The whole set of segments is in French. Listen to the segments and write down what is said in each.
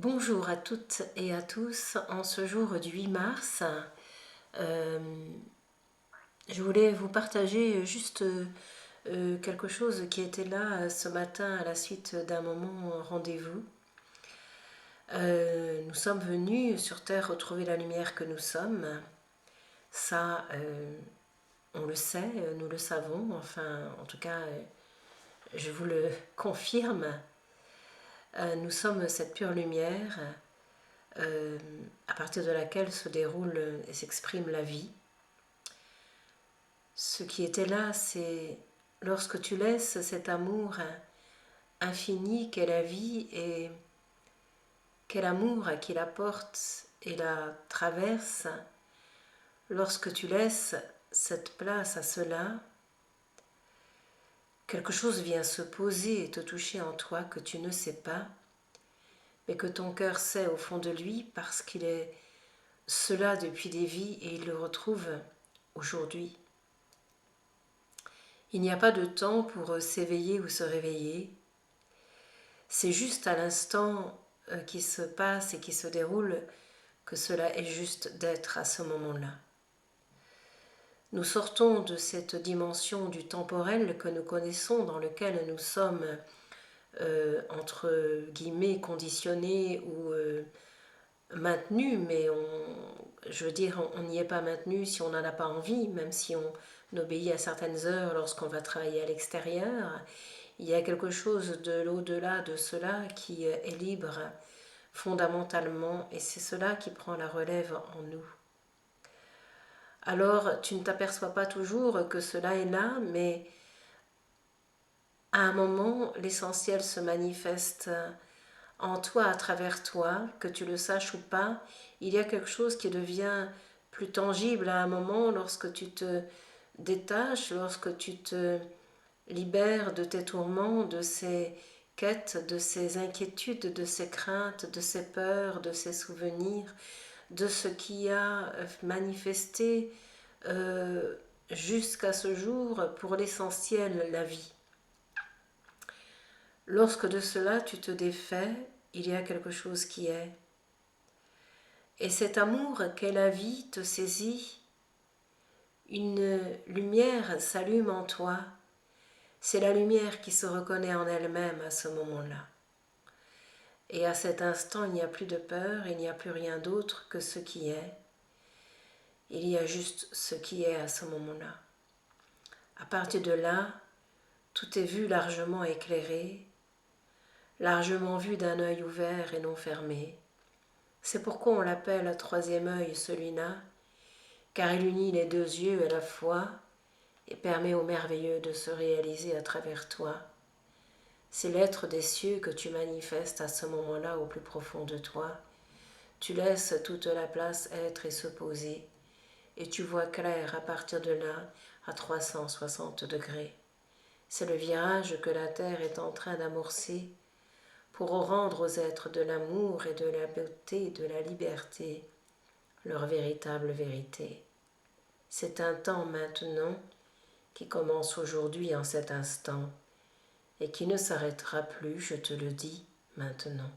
Bonjour à toutes et à tous. En ce jour du 8 mars, euh, je voulais vous partager juste quelque chose qui était là ce matin à la suite d'un moment rendez-vous. Nous sommes venus sur Terre retrouver la lumière que nous sommes. Ça, on le sait, nous le savons. Enfin, en tout cas, je vous le confirme. Nous sommes cette pure lumière à partir de laquelle se déroule et s'exprime la vie. Ce qui était là, c'est lorsque tu laisses cet amour infini qu'est la vie et quel amour qui la porte et la traverse, lorsque tu laisses cette place à cela, quelque chose vient se poser et te toucher en toi que tu ne sais pas, mais que ton cœur sait au fond de lui parce qu'il est cela depuis des vies et il le retrouve aujourd'hui. Il n'y a pas de temps pour s'éveiller ou se réveiller. C'est juste à l'instant qui se passe et qui se déroule que cela est juste d'être à ce moment-là. Nous sortons de cette dimension du temporel que nous connaissons, dans lequel nous sommes entre guillemets conditionnés ou maintenus, mais je veux dire, on n'y est pas maintenu si on n'en a pas envie, même si on obéit à certaines heures lorsqu'on va travailler à l'extérieur. Il y a quelque chose de l'au-delà de cela qui est libre fondamentalement, et c'est cela qui prend la relève en nous. Alors, tu ne t'aperçois pas toujours que cela est là, mais à un moment, l'essentiel se manifeste en toi, à travers toi, que tu le saches ou pas. Il y a quelque chose qui devient plus tangible à un moment lorsque tu te détaches, lorsque tu te libères de tes tourments, de ces quêtes, de ces inquiétudes, de ces craintes, de ces peurs, de ces souvenirs, de ce qui a manifesté jusqu'à ce jour, pour l'essentiel, la vie. Lorsque de cela tu te défais, il y a quelque chose qui est. Et cet amour qu'est la vie te saisit, une lumière s'allume en toi. C'est la lumière qui se reconnaît en elle-même à ce moment-là. Et à cet instant, il n'y a plus de peur, il n'y a plus rien d'autre que ce qui est. Il y a juste ce qui est à ce moment-là. À partir de là, tout est vu largement éclairé, largement vu d'un œil ouvert et non fermé. C'est pourquoi on l'appelle troisième œil, celui-là, car il unit les deux yeux à la fois et permet au merveilleux de se réaliser à travers toi. C'est l'être des cieux que tu manifestes à ce moment-là au plus profond de toi. Tu laisses toute la place être et se poser, et tu vois clair à partir de là à 360 degrés. C'est le virage que la terre est en train d'amorcer pour rendre aux êtres de l'amour et de la beauté, de la liberté, leur véritable vérité. C'est un temps maintenant qui commence aujourd'hui en cet instant et qui ne s'arrêtera plus, je te le dis maintenant.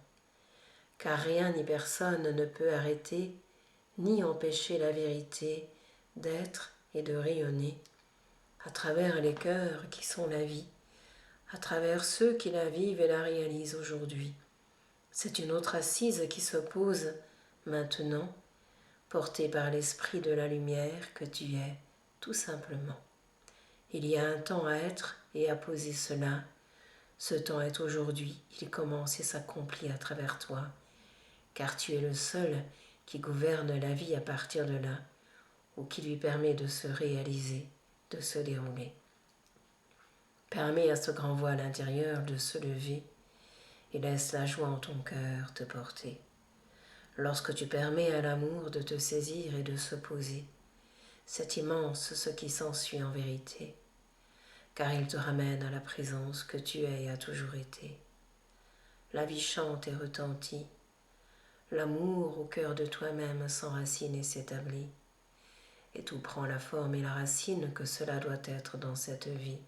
Car rien ni personne ne peut arrêter ni empêcher la vérité d'être et de rayonner à travers les cœurs qui sont la vie, à travers ceux qui la vivent et la réalisent aujourd'hui. C'est une autre assise qui se pose maintenant, portée par l'esprit de la lumière que tu es, tout simplement. Il y a un temps à être et à poser cela. Ce temps est aujourd'hui, il commence et s'accomplit à travers toi, car tu es le seul qui gouverne la vie à partir de là, ou qui lui permet de se réaliser, de se dérouler. Permets à ce grand voile intérieur de se lever et laisse la joie en ton cœur te porter. Lorsque tu permets à l'amour de te saisir et de se poser, c'est immense ce qui s'ensuit en vérité, car il te ramène à la présence que tu es et as toujours été. La vie chante et retentit, l'amour au cœur de toi-même s'enracine et s'établit, et tout prend la forme et la racine que cela doit être dans cette vie,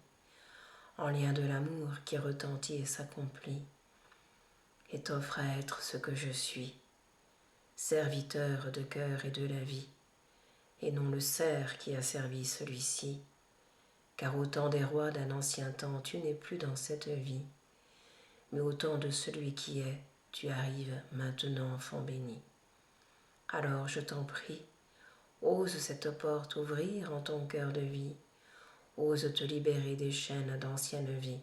en lien de l'amour qui retentit et s'accomplit. et t'offre à être ce que je suis, serviteur de cœur et de la vie, et non le cerf qui a servi celui-ci, car au temps des rois d'un ancien temps, tu n'es plus dans cette vie, mais au temps de celui qui est, tu arrives maintenant, enfant béni. Alors je t'en prie, ose cette porte ouvrir en ton cœur de vie, ose te libérer des chaînes d'ancienne vie,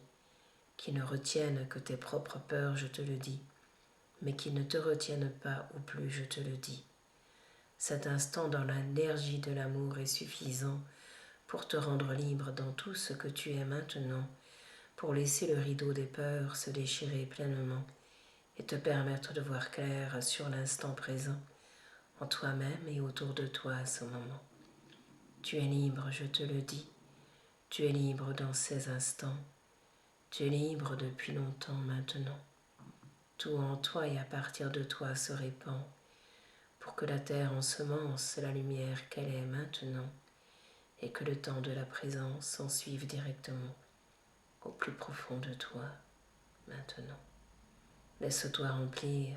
qui ne retiennent que tes propres peurs, je te le dis, mais qui ne te retiennent pas ou plus, je te le dis. Cet instant dans l'énergie de l'amour est suffisant pour te rendre libre dans tout ce que tu es maintenant, pour laisser le rideau des peurs se déchirer pleinement et te permettre de voir clair sur l'instant présent, en toi-même et autour de toi à ce moment. Tu es libre, je te le dis, tu es libre dans ces instants, tu es libre depuis longtemps maintenant. Tout en toi et à partir de toi se répand, pour que la terre ensemence la lumière qu'elle est maintenant, et que le temps de la présence s'en suive directement au plus profond de toi maintenant. Laisse-toi remplir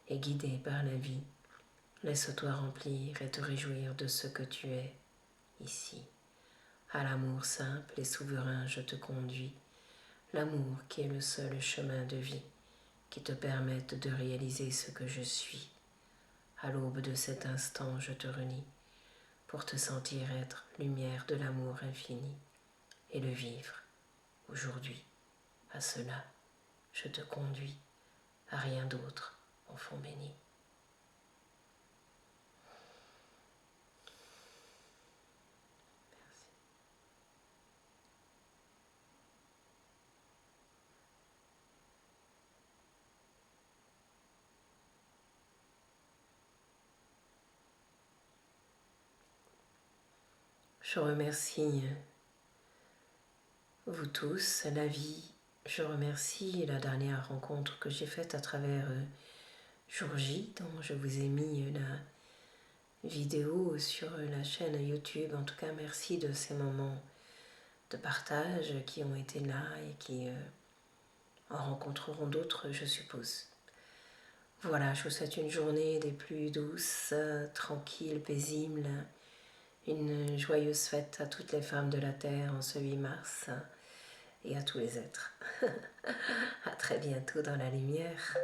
et guider par la vie. Laisse-toi remplir et te réjouir de ce que tu es ici. À l'amour simple et souverain, je te conduis. L'amour qui est le seul chemin de vie qui te permette de réaliser ce que je suis. À l'aube de cet instant, je te renie pour te sentir être lumière de l'amour infini et le vivre aujourd'hui. À cela, je te conduis, à rien d'autre, enfant béni. Je remercie vous tous, la vie. Je remercie la dernière rencontre que j'ai faite à travers Jour J, dont je vous ai mis la vidéo sur la chaîne YouTube. En tout cas, merci de ces moments de partage qui ont été là et qui en rencontreront d'autres, je suppose. Voilà, je vous souhaite une journée des plus douces, tranquilles, paisibles. Une joyeuse fête à toutes les femmes de la Terre en ce 8 mars et à tous les êtres. À très bientôt dans la lumière.